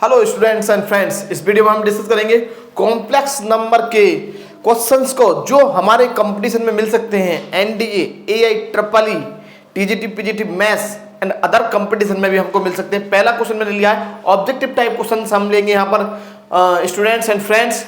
Hello students and friends, इस video में हम डिस्कस करेंगे कॉम्प्लेक्स नंबर के क्वेश्चंस को जो हमारे कंपटीशन में मिल सकते हैं। NDA, AI, triple E, TGT, PGT, maths and other competition में भी हमको मिल सकते हैं। पहला क्वेश्चन मैंने लिया है ऑब्जेक्टिव टाइप क्वेश्चन हम लेंगे यहाँ पर स्टूडेंट्स एंड फ्रेंड्स।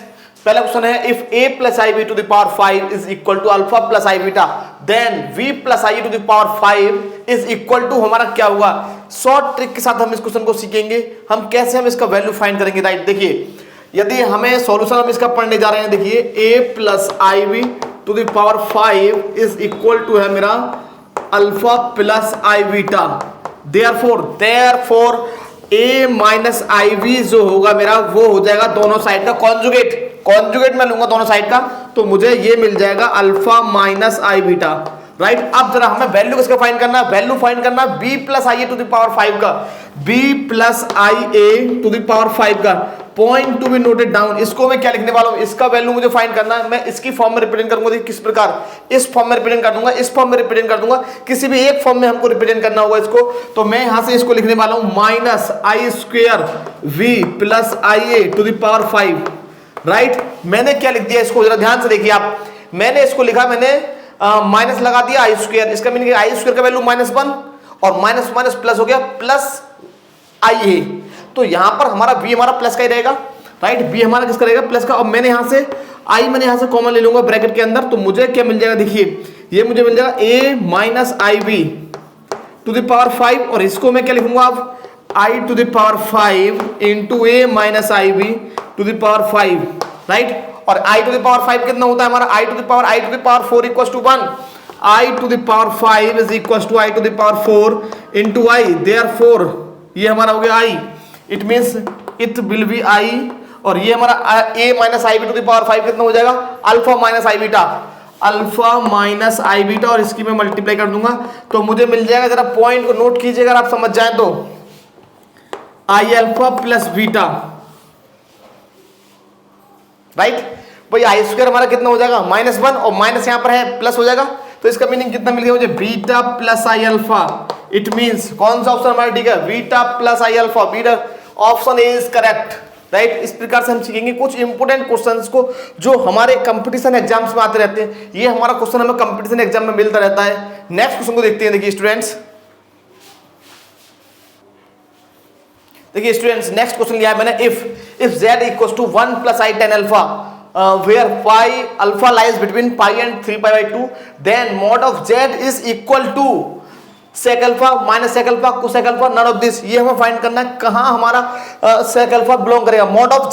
पहला क्वेश्चन है if a plus i b to the power 5 is equal to alpha plus i beta then v plus i to the power 5 is equal to हमारा क्या होगा। Short trick के साथ हम इस question को सीखेंगे, हम कैसे हम इसका वैल्यू फाइंड करेंगे। राइट, देखिए यदि हमें सॉल्यूशन हम इसका पढ़ने जा रहे हैं, देखिए a plus i b to the power 5 is equal to है मेरा alpha plus i beta. Therefore a minus i b जो होगा मेरा वो हो जाएगा दोनों साइड का कॉन्जुगेट मैं लूंगा दोनों साइड का, तो मुझे ये मिल जाएगा alpha minus i beta. Right, अब जरा हमें वैल्यू किसका फाइंड करना है, वैल्यू फाइंड करना है b plus i a to the power 5 का, b plus i a to the power 5 का। Point to be noted down, इसको मैं क्या लिखने वाला हूं, इसका वैल्यू मुझे फाइंड करना है। मैं इसकी फॉर्म में रिप्रेजेंट करूंगा, किस प्रकार, इस फॉर्म में रिप्रेजेंट कर दूंगा, इस फॉर्म में रिप्रेजेंट कर दूंगा, किसी भी एक फॉर्म में हमको रिप्रेजेंट करना होगा इसको। तो मैं यहां से इसको लिखने वाला हूं minus i square v plus i a to the power 5। Right, मैंने क्या लिख दिया इसको जरा ध्यान से देखिए आप, मैंने इसको लिखा, मैंने माइनस लगा दिया आई स्क्वायर, इसका मीनिंग आई स्क्वायर का वैल्यू -1 और माइनस माइनस प्लस हो गया प्लस आई ए, तो यहां पर हमारा b हमारा प्लस का ही रहेगा। राइट, b हमारा किसका रहेगा, प्लस का। और मैंने यहां से i मैंने यहां से कॉमन ले लूंगा ब्रैकेट के अंदर, तो मुझे क्या मिल जाएगा, देखिए ये मुझे मिल जाएगा a minus i b to the power 5 और इसको मैं क्या लिखूंगा अब i to the power 5 into a minus i b to the power 5। Right, और i टू द पावर 5 कितना होता है हमारा, i to the power 4 equals to 1, i to the power 5 is equals to i to the power 4 into i। Therefore ये हमारा हो गया i, it means it will be i, और ये हमारा a minus i b to the power 5 कितना हो जाएगा, alpha minus i beta, alpha minus i beta, और इसकी मैं मल्टीप्लाई कर दूंगा तो मुझे मिल जाएगा। जरा पॉइंट को नोट कीजिएगा, अगर आप समझ जाए तो आई अल्फा प्लस बीटा। राइट भाई, आई स्क्वायर हमारा कितना हो जाएगा -1 और माइनस यहां पर है प्लस हो जाएगा, तो इसका मीनिंग कितना मिल गया मुझे, beta plus I alpha. It means कौन सा ऑप्शन हमारा ठीक है, beta plus I alpha, beta option A is correct. Right, इस प्रकार से हम सीखेंगे कुछ इंपोर्टेंट क्वेश्चंस को जो हमारे कंपटीशन एग्जाम्स में आते रहते हैं। ये हमारा क्वेश्चन हमें कंपटीशन एग्जाम में मिलता रहता है। नेक्स्ट क्वेश्चन को देखते हैं। देखिए स्टूडेंट्स, नेक्स्ट क्वेश्चन लिया है मैंने, if z equals to 1 plus i ten alpha where pi alpha lies between pi and 3π/2 then mod of z is equal to sec alpha minus sec alpha cosec alpha none of this। ये हमें find करना है कहां हमारा sec alpha belong करेगा। mod of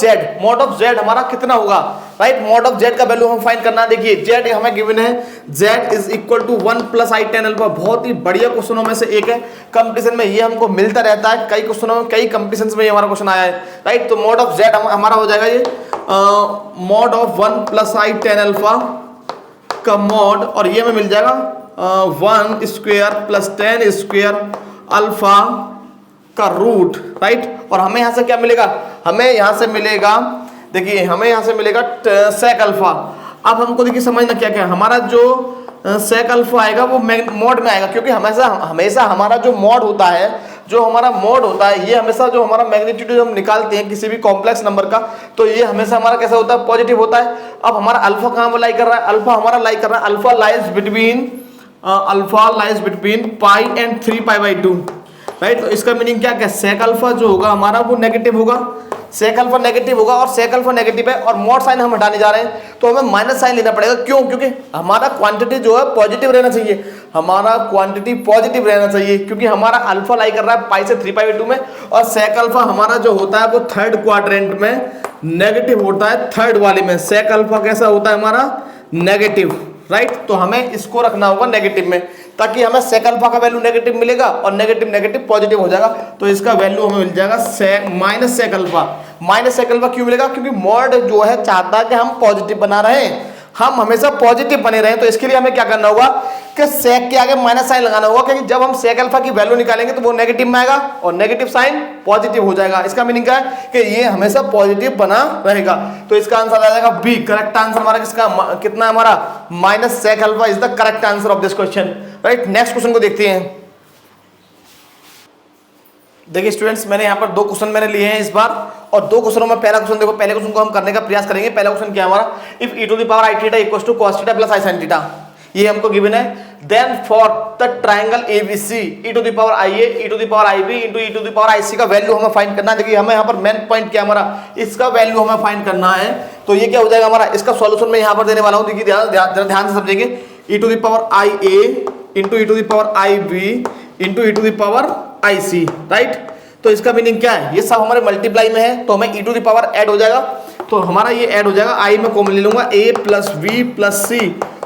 z हमारा कितना होगा। राइट, mod of z का वैल्यू हम फाइंड करना है। देखिए z हमें गिवन है, z is equal to 1 plus i ten alpha. बहुत ही बढ़िया क्वेश्चनों में से एक है, कंपटीशन में ये हमको मिलता रहता है, कई क्वेश्चनों में कई कंपटीशन में ये हमारा क्वेश्चन आया है। राइट, तो mod of z हमारा हो जाएगा ये mod of 1 plus i ten alpha का mod, और ये हमें मिल जाएगा 1 स्क्वायर प्लस 10 स्क्वायर अल्फा का रूट। राइट, और हमें यहां से क्या मिलेगा, हमें यहां से मिलेगा, देखिए हमें यहां से मिलेगा सेक अल्फा। अब हमको देखिए समझना क्या क्या, हमारा जो सेक अल्फा आएगा वो मॉड में आएगा, क्योंकि हमेशा हमारा जो मॉड होता है, ये हमेशा जो हमारा मैग्नीट्यूड हम निकालते हैं किसी भी कॉम्प्लेक्स नंबर का, तो ये हमेशा हमारा कैसा होता है, पॉजिटिव होता है। अब हमारा अल्फा कहां पर लाई कर रहा है, alpha lies between pi and 3π/2। Right, तो इसका मीनिंग क्या सेक अल्फा जो होगा हमारा वो नेगेटिव होगा, सेक अल्फा नेगेटिव होगा, और सेक अल्फा नेगेटिव है और मॉड साइन हम हटाने जा रहे हैं, तो हमें माइनस साइन लेना पड़ेगा। क्यों, क्योंकि हमारा क्वांटिटी जो है पॉजिटिव रहना चाहिए, क्योंकि हमारा अल्फा लाई कर रहा है पाई से 3π/2 में, और सेक अल्फा हमारा जो होता है वो थर्ड क्वाड्रेंट में नेगेटिव होता है, थर्ड वाले में सेक अल्फा कैसा होता है हमारा नेगेटिव। राइट, तो हमें इसको रखना होगा नेगेटिव में, ताकि हमें सेक अल्फा का वैल्यू नेगेटिव मिलेगा और नेगेटिव पॉजिटिव हो जाएगा, तो इसका वैल्यू हमें मिल जाएगा माइनस सेक अल्फा। क्यों मिलेगा, क्योंकि मॉड जो है चाहता है कि हम पॉजिटिव बना रहे हैं, हम हमेशा पॉजिटिव बने रहे, तो इसके लिए हमें क्या करना होगा कि सेक के आगे माइनस साइन लगाना होगा, क्योंकि जब हम सेक अल्फा की वैल्यू निकालेंगे तो वो नेगेटिव में आएगा और नेगेटिव साइन पॉजिटिव हो जाएगा। इसका मीनिंग क्या है कि ये हमेशा पॉजिटिव बना रहेगा, तो इसका आंसर आ जाएगा बी। करेक्ट आंसर हमारा किसका कितना है, हमारा minus sec alpha is the correct answer of this question. Right, next question को देखते हैं। देखिए स्टूडेंट्स, मैंने यहाँ पर 2 क्वेश्चन मैंने लिए हैं इस बार, और 2 क्वेश्चनों में पहला क्वेश्चन देखो, पहले क्वेश्चन को हम करने का प्रयास करेंगे। पहला क्वेश्चन क्या है हमारा, if e to the power i theta equals to cos theta plus i sin theta, ये हमको गिवन है। Then for the triangle ABC e to the power IA e to the power IB into e to the power IC का value हमें find करना है। देखिए हमें यहाँ पर मेन पॉइंट क्या हमारा, इसका वैल्यू हमें फाइंड करना है। तो ये क्या हो जाएगा हमारा, इसका सॉल्यूशन मैं यहाँ पर देने वाला हूँ। देखिए ध्यान से समझेंगे, e to the power IA into e to the power IB into e to the power IC, right. तो इसका मीनिंग क्या है, ये सब हमारे मल्टीप्लाई में है, तो हमें e to the power add हो जाएगा। तो हमारा ये ऐड हो जाएगा, i में कॉमन ले लूंगा, a plus b plus c,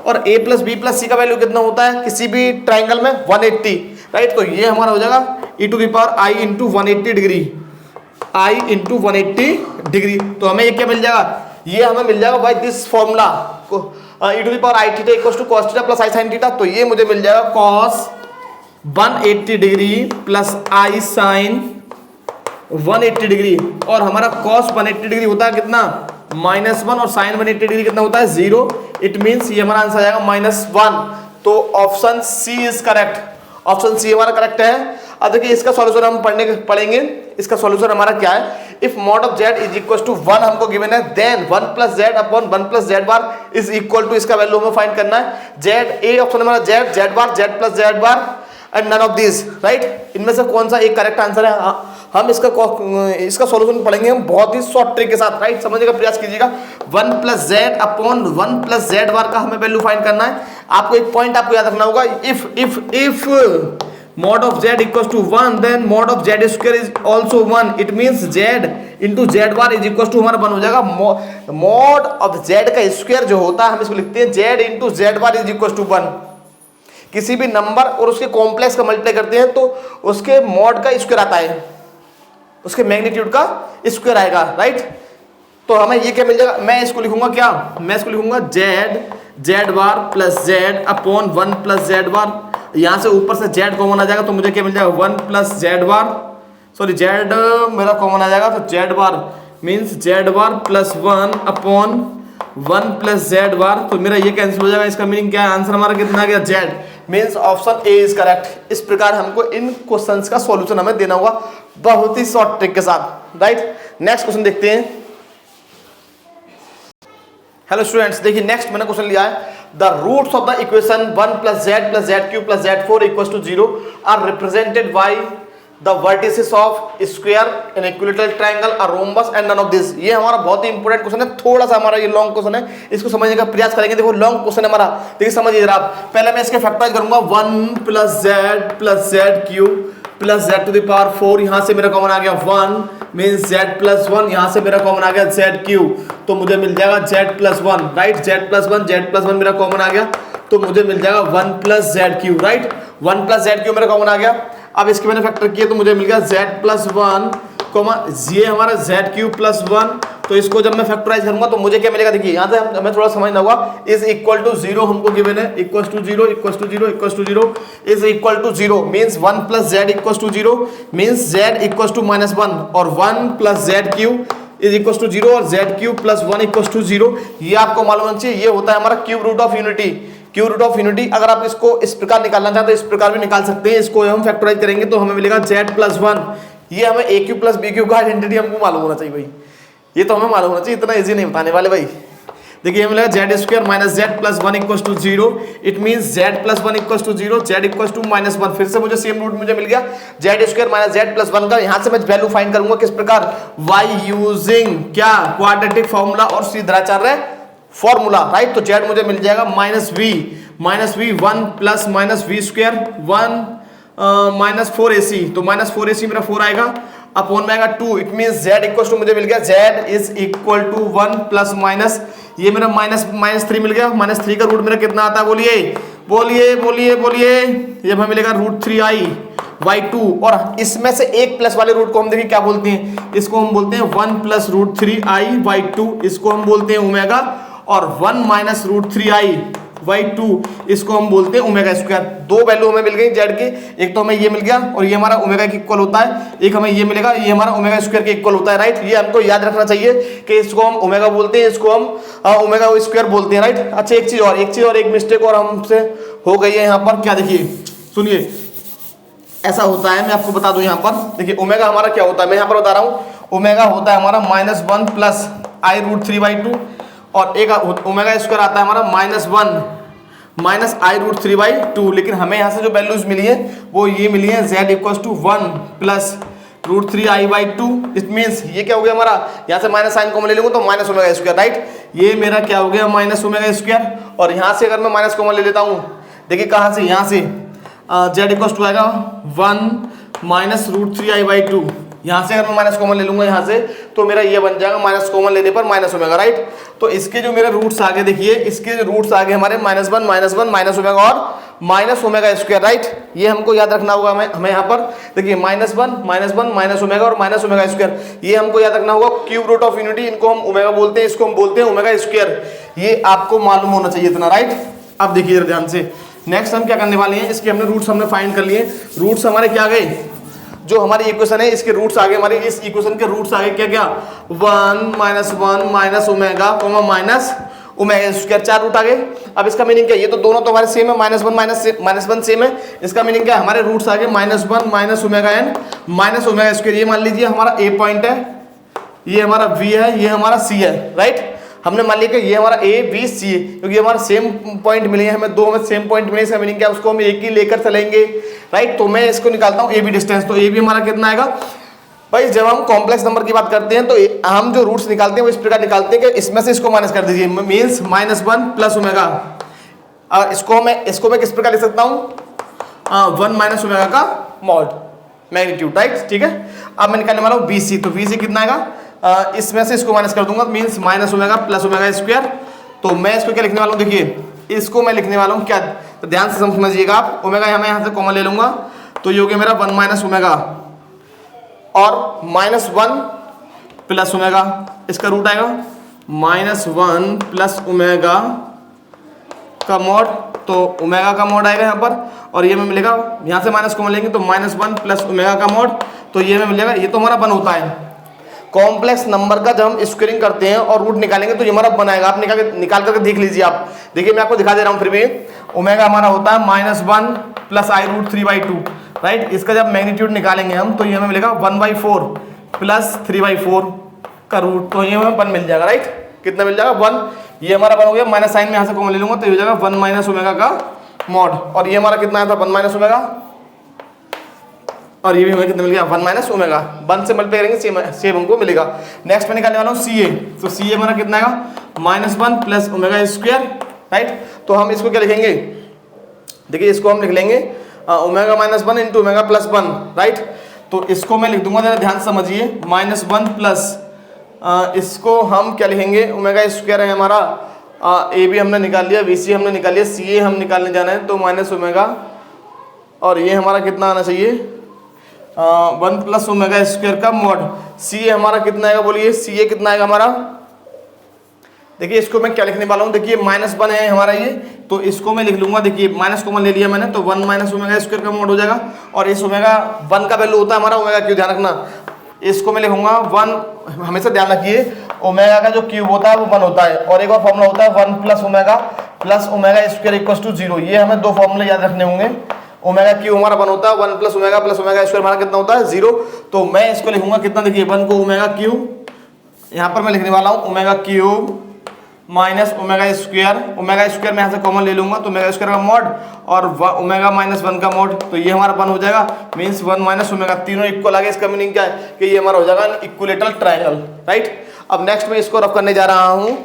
और a plus b plus c का वैल्यू कितना होता है किसी भी ट्राइंगल में, 180, राइट। तो ये हमारा हो जाएगा e to the power i into 180 degree, i into 180 degree. तो हमें ये क्या मिल जाएगा, ये हमें मिल जाएगा बाय दिस फॉर्मूला को, e to the power i theta equals to cos theta plus i sin theta. तो ये मुझे मिल जाएगा cos 180 degree plus i sin 180 degree, और हमारा cos 180 डिग्री होता है कितना, -1, और sin 180 डिग्री कितना होता है 0। इट मींस ये हमारा आंसर आ जाएगा -1। तो option C is correct, option C हमारा करेक्ट है। अब देखिए इसका सॉल्यूशन हम पढ़ेंगे। इसका सॉल्यूशन हमारा क्या है, if mod of z is equal to 1 हमको गिवन है, then 1 plus z upon 1 plus z bar is equal to, इसका वैल्यू हमें फाइंड करना है z, ए ऑप्शन हमारा z bar, z plus z bar and none of this, right. इनमें से कौन सा एक करेक्ट आंसर है, हम इसका सॉल्यूशन पढ़ेंगे हम बहुत ही शॉर्ट ट्रिक के साथ, राइट। समझने का प्रयास कीजिएगा। 1 plus z upon 1 plus z bar का हमें वैल्यू फाइंड करना है। आपको एक पॉइंट आपको याद रखना होगा, if mod of z equals to 1 then mod of z square is also 1, it means z into z bar is equals to हमारा 1 हो जाएगा। mod of z का स्क्वायर जो होता है हम इसको लिखते हैं z into z bar is equals to 1। किसी भी नंबर और उसके कॉम्प्लेक्स का मल्टीप्लाई करते हैं तो उसके मॉड का स्क्वायर आता है, उसके मैग्नीट्यूड का स्क्वायर आएगा, राइट। तो हमें ये क्या मिल जाएगा, मैं इसको लिखूंगा क्या, मैं इसको लिखूंगा z bar plus z upon 1 plus z bar, यहाँ से ऊपर से z कॉमन आ जाएगा तो मुझे क्या मिल जाएगा 1 प्लस z बार, सॉरी z मेरा कॉमन आ जाएगा, तो z बार means z bar plus 1 upon 1 plus z बार। तो मेरा ये कैंसिल हो जाएगा। इसका मीनिंग क्या है, आंसर हमारा कितना आ गया z, means option A is correct. इस प्रकार हमको इन क्वेश्चंस का सॉल्यूशन हमें देना होगा बहुत ही शॉर्ट ट्रिक के साथ, राइट। नेक्स्ट क्वेश्चन देखते हैं। हेलो स्टूडेंट्स, देखिए नेक्स्ट मैंने क्वेश्चन लिया है, the roots of the equation 1 plus z cube plus z4 equals to 0 are represented by the vertices of square an equilateral triangle a rhombus and none of this. ये हमारा बहुत ही important question है, थोड़ा सा हमारा ये लॉन्ग क्वेश्चन है, इसको समझने का प्रयास करेंगे। देखो लॉन्ग क्वेश्चन है हमारा, देखिए समझिए जरा आप। पहले मैं इसके फैक्टराइज करूंगा, 1 plus z cube plus z to the power 4, यहाँ से मेरा कॉमन आ गया 1 मीन्स z प्लस 1, यहाँ से मेरा कॉमन आ गया z क्यू, तो मुझे मिल जाएगा z plus 1, right. z plus 1 मेरा कॉमन आ गया तो मुझे मिल जाएगा 1 plus z Q, right. 1 plus z Q मेरा कॉमन आ गया। अब इसके मैंने फैक्टर किया तो मुझे मिल गया z प्लस 1 ये हमारा z क्यू प्लस 1। तो इसको जब मैं फैक्टराइज करूंगा तो मुझे क्या मिलेगा, देखिए यहाँ से हमें थोड़ा समझना होगा। इज इक्वल टू 0 हमको गिवन है, equals to 0 equals to 0 equals to 0 is equal to 0 means 1 plus z equals to 0 means z equals to -1, और 1 plus z cube is equals to 0 और z cube plus 1 equals to 0। ये आपको मालूम होना चाहिए, ये होता है हमारा cube root of unity. Cube root of unity अगर आप इसको इस प्रकार निकालना चाहते हैं तो इस प्रकार भी निकाल सकते हैं। इसको हम फैक्टराइज करेंगे तो हमें मिलेगा z प्लस 1। ये हमें a Q plus b Q का आइडेंटिटी हमको मालूम होना चाहिए भाई, ये तो हमें मालूम होना चाहिए, इतना इजी नहीं बताने वाले भाई। देखिए हमें मिलेगा z square minus z plus 1 equals to 0, it means z plus 1 equals to 0, z equals to -1। फिर से मुझे सेम रूट मुझे मिल गया z square minus z plus 1 का। यहाँ से मैं वैल्यू फाइंड करूंगा किस प्रकार, y यूजिंग क्या क्वाड्रेटिक फॉर्मूला और सीधराचार्य फॉर्मूला, राइट। तो z मुझे मिल जाएगा -v 1 plus minus v square 1 minus 4ac, तो माइनस 4ac मेरा 4 आएगा अपॉन में आएगा 2, it means z equals to मुझे मिल गया z is equal to 1 plus minus, ये मेरा -3 मिल गया। -3 का रूट मेरा कितना आता है, बोलिए, ये हमें मिलेगा √3i/2, और इसमें से एक प्लस वाले रूट को हम देखिए क्या बोलते हैं, इसको हम बोलते हैं 1 प्लस √3i/2, इसको हम बोलते हैं ओमेगा, और 1 माइनस √3i/2 इसको हम बोलते हैं ओमेगा स्क्वायर। दो वैल्यू हमें मिल गई जेड की, एक तो हमें ये मिल गया और ये हमारा ओमेगा के इक्वल होता है, एक हमें ये मिलेगा, ये हमारा ओमेगा स्क्वायर के इक्वल होता है, राइट। ये हमको याद रखना चाहिए कि इसको हम ओमेगा बोलते हैं, इसको हम ओमेगा स्क्वायर बोलते हैं, राइट। अच्छा एक चीज और एक मिस्टेक और हमसे हो गई है यहाँ पर, क्या देखिए सुनिए, ऐसा होता है, मैं आपको बता दूं यहाँ पर देखिए ओमेगा हमारा क्या होता है, मैं यहाँ पर बता रहा हूँ। ओमेगा होता है हमारा -1 प्लस I√3/2 और एक ओमेगा स्क्वायर आता है हमारा -1 माइनस I√3/2। लेकिन हमें यहाँ से जो वैल्यूज मिली है वो ये मिली है z = 1 plus √3I/2। It means ये क्या हो गया हमारा, यहाँ से माइनस साइन कॉमन ले लूंगा तो माइनस ओमेगा स्क्वायर, राइट। ये मेरा क्या हो गया माइनस ओमेगा स्क्वायर। और यहाँ से अगर मैं माइनस कॉमन ले लेता हूँ, देखिए कहाँ से, यहाँ से z = आएगा 1 माइनस √3I/2। यहाँ से अगर मैं माइनस कॉमन ले लूंगा यहाँ से तो मेरा ये बन जाएगा माइनस कॉमन लेने पर माइनस ओमेगा, राइट। तो इसके जो मेरे रूट्स आगे देखिए, इसके जो रूट्स आगे हमारे -1 माइनस ओमेगा और माइनस ओमेगा स्क्वायर, राइट। ये हमको याद रखना होगा। हमें यहाँ पर देखिए -1 माइनस ओमेगा और माइनस ओमेगा स्क्वायर, ये हमको याद रखना होगा। क्यूब रूट ऑफ यूनिटी, इनको हम ओमेगा बोलते हैं, इसको हम बोलते हैं ओमेगा स्क्वायर। ये आपको मालूम होना चाहिए इतना, राइट। अब देखिए ध्यान से, नेक्स्ट हम क्या करने वाले हैं, इसके हमने रूट्स हमने फाइंड कर लिए। रूट्स हमारे क्या गए, जो हमारी इक्वेशन है इसके रूट्स आगे, हमारे इस इक्वेशन के रूट्स आगे क्या क्या 1 minus omega minus omega square, 4 root आ गए। अब इसका मीनिंग क्या है, ये तो दोनों तो हमारे सेम है, -1 सेम है। इसका मीनिंग क्या है, हमारे रूट्स आगे -1 minus omega and minus omega square. ये मान लीजिए हमारा ए पॉइंट है, ये हमारा बी है, ये हमारा सी है, राइट। हमने मान लिया कि ये हमारा ए बी सी है, क्योंकि हमारा सेम पॉइंट मिले हैं, हमें दो हमें सेम पॉइंट मिले। इसका मीनिंग क्या है, उसको हम एक ही लेकर चलेंगे, राइट। तो मैं इसको निकालता हूँ ए बी डिस्टेंस, तो ए बी हमारा कितना आएगा भाई। जब हम कॉम्प्लेक्स नंबर की बात करते हैं तो हम जो रूट्स निकालते हैं वो इस प्रकार निकालते हैं कि इसमें से इसको माइनस कर दीजिए, मीन्स -1 प्लस ओमेगा। और इसको मैं किस प्रकार लिख सकता हूँ, 1 माइनस ओमेगा का मॉड मैग्नीट्यूड, राइट, ठीक है। अब मैं निकालने वाला हूँ बी सी, तो बी सी कितना आएगा, इसमें से इसको माइनस कर दूंगा, means minus omega plus omega square. तो मैं इसको क्या लिखने वाला हूँ, देखिए इसको मैं लिखने वाला हूँ क्या, तो ध्यान से समझिएगा आप। ओमेगा मैं यहाँ से कॉमन ले लूंगा तो ये हो गया मेरा 1 माइनस ओमेगा और -1 प्लस ओमेगा, इसका रूट आएगा -1 प्लस ओमेगा का मॉड, तो ओमेगा का मॉड आएगा यहाँ पर। और ये में मिलेगा, यहाँ से माइनस कॉमन लेंगे तो -1 प्लस ओमेगा का मॉड, तो ये में मिलेगा, ये तो हमारा 1 होता है। कॉम्प्लेक्स नंबर का जब हम स्क्वायरिंग करते हैं और रूट निकालेंगे तो ये हमारा बनाएगा। आप निकाल करके देख लीजिए आप, देखिए मैं आपको दिखा दे रहा हूँ। फिर भी ओमेगा हमारा होता है -1 प्लस I√3/2, राइट। इसका जब मैग्नीट्यूड निकालेंगे हम तो ये हमें मिलेगा 1/4 प्लस 3/4 का रूट, तो ये हमें 1 मिल जाएगा, राइट। कितना मिल जाएगा 1, ये हमारा 1 हो गया। माइनस साइन में यहाँ से कॉमन ले लूंगा तो ये हो जाएगा 1 माइनस ओमेगा का मॉड। और ये हमारा कितना आया था 1 माइनस ओमेगा, और ये भी हमें कितना मिल गया 1 माइनस ओमेगा। 1 से मल्टीप्लाई करेंगे सेम हमको मिलेगा। नेक्स्ट में निकालने वाला हूँ सी ए, तो सी ए हमारा कितना आएगा -1 प्लस ओमेगा स्क्वायर, राइट। तो हम इसको क्या लिखेंगे, देखिए इसको हम लिख लेंगे ओमेगा -1 इंटू ओमेगा +1, राइट। तो इसको मैं लिख दूंगा, जरा ध्यान समझिए, -1 प्लस इसको हम क्या लिखेंगे, ओमेगा स्क्वायर है हमारा, ए बी हमने निकाल लिया, बी सी हमने निकाल लिया, सी ए हम निकालने जाना है तो माइनस ओमेगा, और ये हमारा कितना आना चाहिए 1 प्लस ओमेगा स्क्वायर का मॉड। सी ए हमारा कितना आएगा, बोलिए सी ए कितना आएगा हमारा। देखिए इसको मैं क्या लिखने वाला हूँ, देखिए -1 है हमारा ये, तो इसको मैं लिख लूंगा, देखिए माइनस कॉमन ले लिया मैंने तो 1 माइनस ओमेगा स्क्वायर का मॉड हो जाएगा। और इस ओमेगा 1 का वैल्यू होता है हमारा ओमेगा क्यों, ध्यान रखना। इसको मैं लिखूंगा 1, हमेशा ध्यान रखिए ओमेगा का जो क्यूब होता है वो 1 होता है। और एक और फॉर्मूला होता है 1 प्लस ओमेगा स्क्वायर = 0। ये हमें 2 फॉर्मूले याद रखने होंगे। ओमेगा क्यूब हमारा 1 होता है, 1 प्लस ओमेगा स्क्वायर हमारा कितना होता है 0। तो मैं इसको लिखूंगा कितना, देखिए 1 को ओमेगा क्यूब, यहाँ पर मैं लिखने वाला हूँ omega cube minus omega square में यहाँ से कॉमन ले लूंगा तो ओमेगा स्क्वायर का मॉड और ओमेगा -1 का मॉड, तो ये हमारा 1 हो जाएगा, मीन्स 1 माइनस ओमेगा, तीनों इक्वल आ गए। इसका मीनिंग क्या है कि ये हमारा हो जाएगा इक्विलेटरल ट्रायंगल, राइट। अब नेक्स्ट मैं इसको रफ करने जा रहा हूँ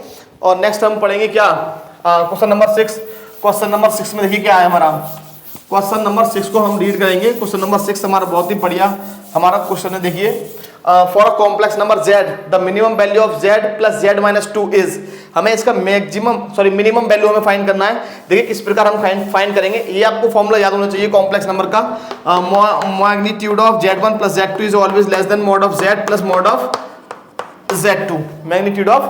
और नेक्स्ट हम पढ़ेंगे क्या, क्वेश्चन नंबर 6। क्वेश्चन नंबर 6 में देखिए क्या है हमारा, क्वेश्चन नंबर 6 को हम रीड करेंगे। क्वेश्चन नंबर 6 हमारा बहुत ही बढ़िया हमारा क्वेश्चन है। देखिए for a complex number z the minimum value of z plus z-2 is, हमें इसका मिनिमम वैल्यू हमें फाइंड करना है। देखिए किस प्रकार हम फाइंड करेंगे, ये आपको फॉर्मूला याद होना चाहिए कॉम्प्लेक्स नंबर का। Magnitude of z1 plus z2 is always less than mod of z plus mod of z2, magnitude of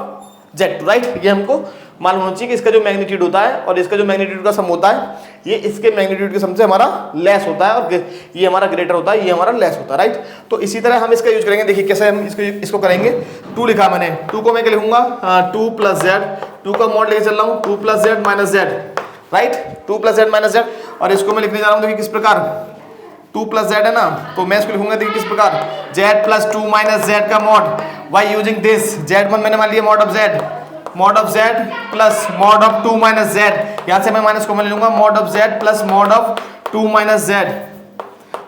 z2, right. ये हमको मालूम होना चाहिए कि इसका जो मैग्नीट्यूड होता है और इसका जो मैग्नीट्यूड का सम होता है, ये इसके मैग्नीट्यूड के सम से हमारा लेस होता है, और ये हमारा ग्रेटर होता है, ये हमारा लेस होता है, राइट। तो इसी तरह हम इसका यूज करेंगे। देखिए कैसे हम इसको करेंगे। 2 लिखा मैंने, 2 को मैं क्या लिखूंगा 2 प्लस z, 2 का मॉड लेके चल रहा हूँ 2 plus z minus z, right, 2 plus z minus z। और इसको मैं लिखने जा रहा हूँ देखिए किस प्रकार, 2 प्लस जेड है ना, तो मैं इसको लिखूंगा देखिए किस प्रकार, जेड प्लस 2 माइनस जेड का mod, by using this Z1 मैंने मान लिया mod of Z plus mod of 2 minus Z, यहाँ से मैं माइनस कॉमन ले लूंगा, mod of Z plus mod of 2 minus Z,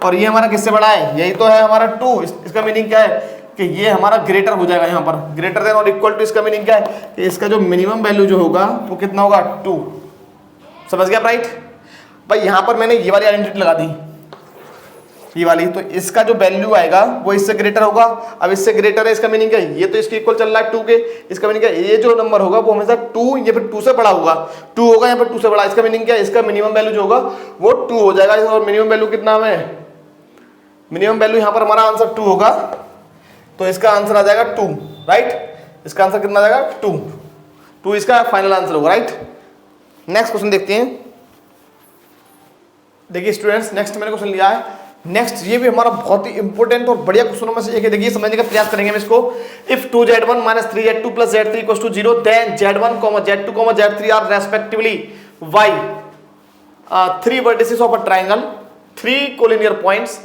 और ये हमारा किससे बड़ा है, यही तो है हमारा 2। इसका मीनिंग क्या है कि ये हमारा ग्रेटर हो जाएगा, यहाँ पर ग्रेटर देन और इक्वल टू, इसका मीनिंग क्या है कि इसका जो मिनिमम वैल्यू जो होगा वो कितना होगा 2। समझ गया राइट भाई। यहाँ पर मैंने ये वाली आइडेंटिटी लगा दी, ये वाली, तो इसका जो वैल्यू आएगा वो इससे ग्रेटर होगा। अब इससे ग्रेटर है, इसका मीनिंग क्या है, ये तो इसके इक्वल चल रहा है 2 के, इसका मीनिंग क्या है, ये जो नंबर होगा वो हमेशा 2 या फिर 2 से बड़ा होगा, 2 होगा या फिर 2 से बड़ा। इसका मीनिंग क्या है, इसका मिनिमम वैल्यू जो होगा वो 2 हो जाएगा, और मिनिमम वैल्यू कितना है, मिनिमम वैल्यू यहाँ पर हमारा आंसर 2 होगा, तो इसका आंसर आ जाएगा 2 राइट। इसका आंसर कितना आ जाएगा 2 इसका फाइनल आंसर होगा राइट। नेक्स्ट क्वेश्चन देखते हैं। देखिए स्टूडेंट्स, नेक्स्ट मैंने क्वेश्चन लिया है, नेक्स्ट ये भी हमारा बहुत ही इंपॉर्टेंट और बढ़िया क्वेश्चनों में से एक है। देखिए समझने का प्रयास करेंगे हम इसको। If 2z1 minus 3z2 plus z3 equals to 0 then z1, z2, z3 are respectively y 3 vertices of a triangle, 3 collinear points,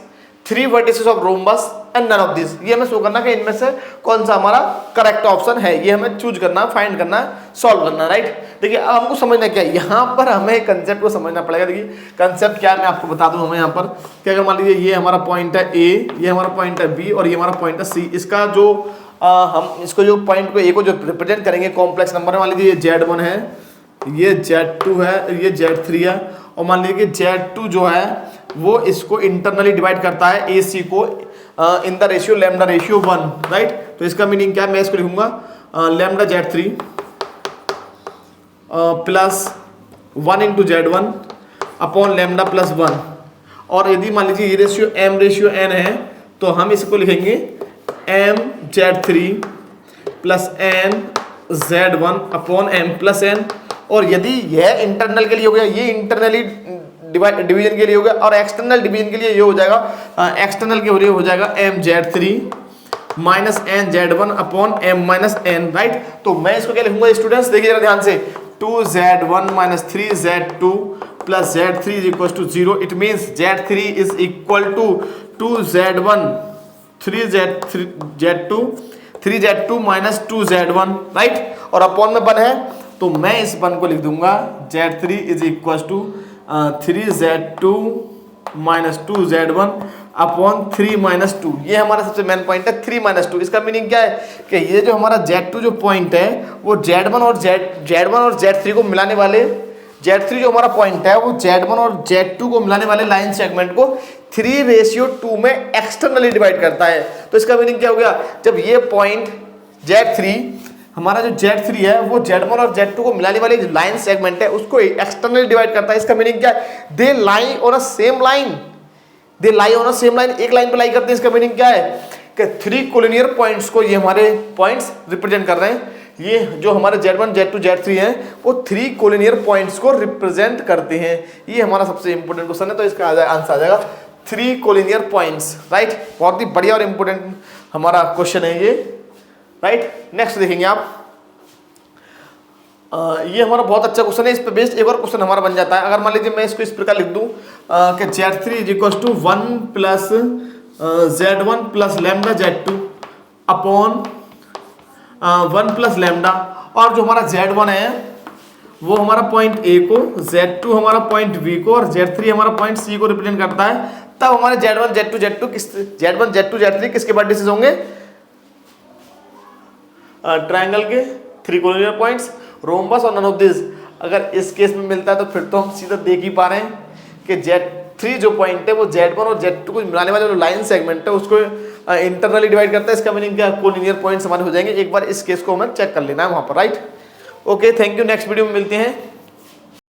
3 vertices of rhombus and none of these। ये हमें शो करना है कि इनमें से कौन सा हमारा करेक्ट ऑप्शन है, ये हमें चूज करना, फाइंड करना, सॉल्व करना राइट। देखिए अब हमको समझना क्या है, यहाँ पर हमें कंसेप्ट को समझना पड़ेगा। देखिए कंसेप्ट क्या है मैं आपको बता दूं। हमें यहाँ पर क्या, अगर मान लीजिए ये हमारा पॉइंट है A, ये हमारा पॉइंट है B और ये हमारा पॉइंट है C। इसका जो हम इसको जो पॉइंट को A को जो रिप्रेजेंट करेंगे कॉम्प्लेक्स नंबर, मान लीजिए ये Z1 है, ये Z2 है, ये Z3 है, और मान लीजिए कि Z2 जो है वो इसको इंटरनली डिवाइड करता है AC को in the ratio lambda ratio 1 right. तो इसका मीनिंग क्या है, मैं इसको लिखूंगा lambda Z3 plus 1 into Z1 upon lambda plus 1, और यदि मान लीजिए ये रेशियो M रेशियो N है तो हम इसको लिखेंगे M Z3 plus N Z1 upon M plus N। और यदि यह इंटरनल के लिए हो गया, ये इंटरनली डिवीजन के लिए हो गया, और एक्सटर्नल डिवीजन के लिए ये हो जाएगा, एक्सटर्नल के लिए हो जाएगा M Z3 minus N Z1 upon M minus N right. तो मैं इसको क्या लिखूंगा स्टूडेंट्स, देखिए जरा ध्यान से, 2Z1 minus 3Z2 plus Z3 is equal to 0। It means Z3 is equal to 2Z1 3Z2 minus 2Z1 right, और अपॉन में 1 है तो मैं इस 1 को लिख दूंगा Z3 is equal to 3Z2 minus 2Z1 upon 3 minus 2। ये हमारा सबसे मेन पॉइंट है 3 माइनस 2। इसका मीनिंग क्या है कि ये जो हमारा Z2 जो पॉइंट है वो Z1 और Z3 को मिलाने वाले, Z3 जो हमारा पॉइंट है वो Z1 और Z2 को मिलाने वाले लाइन सेगमेंट को 3:2 में एक्सटर्नली डिवाइड करता है। तो इसका मीनिंग क्या हो गया, जब ये पॉइंट Z3 हमारा जो Z3 है वो Z1 और Z2 को मिलाने वाली लाइन सेगमेंट है उसको एक्सटर्नली डिवाइड करता है। इसका मीनिंग क्या है, they lie on a same line, they lie on a same line, एक लाइन पे लाई करते हैं। इसका मीनिंग क्या है कि 3 कोलिनियर पॉइंट्स को ये हमारे पॉइंट्स रिप्रेजेंट कर रहे हैं। ये जो हमारे Z1 Z2 Z3 हैं वो 3 कोलिनियर पॉइंट्स को रिप्रेजेंट करते हैं। ये हमारा सबसे इंपॉर्टेंट क्वेश्चन है, तो इसका आंसर आ जाएगा 3 कोलिनियर पॉइंट्स राइट। बहुत ही बढ़िया और इंपॉर्टेंट हमारा क्वेश्चन है ये राइट। नेक्स्ट देखेंगे आप, ये हमारा बहुत अच्छा क्वेश्चन है। इस पे बेस्ड एक और क्वेश्चन हमारा बन जाता है। अगर मान लीजिए मैं इसको इस प्रकार लिख दूं कि Z3 is equal to 1 plus Z1 plus lambda Z2 upon 1 plus lambda, और जो हमारा Z1 है वो हमारा पॉइंट A को, Z2 हमारा पॉइंट B को, और Z3 हमारा पॉइंट C को रिप्रेजेंट करता है। तब हमारे Z1 Z2 Z3 किसके वर्टिसेस होंगे, ट्रायंगल के 3 कोलिनियर पॉइंट्स, रोम्बस और नन ऑफ दिस। अगर इस केस में मिलता है तो फिर तो हम सीधा देख ही पा रहे हैं कि Z3 जो पॉइंट है वो Z1 और Z2 को मिलाने वाला जो लाइन सेगमेंट है उसको इंटरनली डिवाइड करता है। इसका मीनिंग क्या, कोलिनियर पॉइंट्स हमारे हो जाएंगे। एक बार इस केस को हमें चेक कर लेना है वहां पर right. Okay, thank you. Next video में मिलते हैं।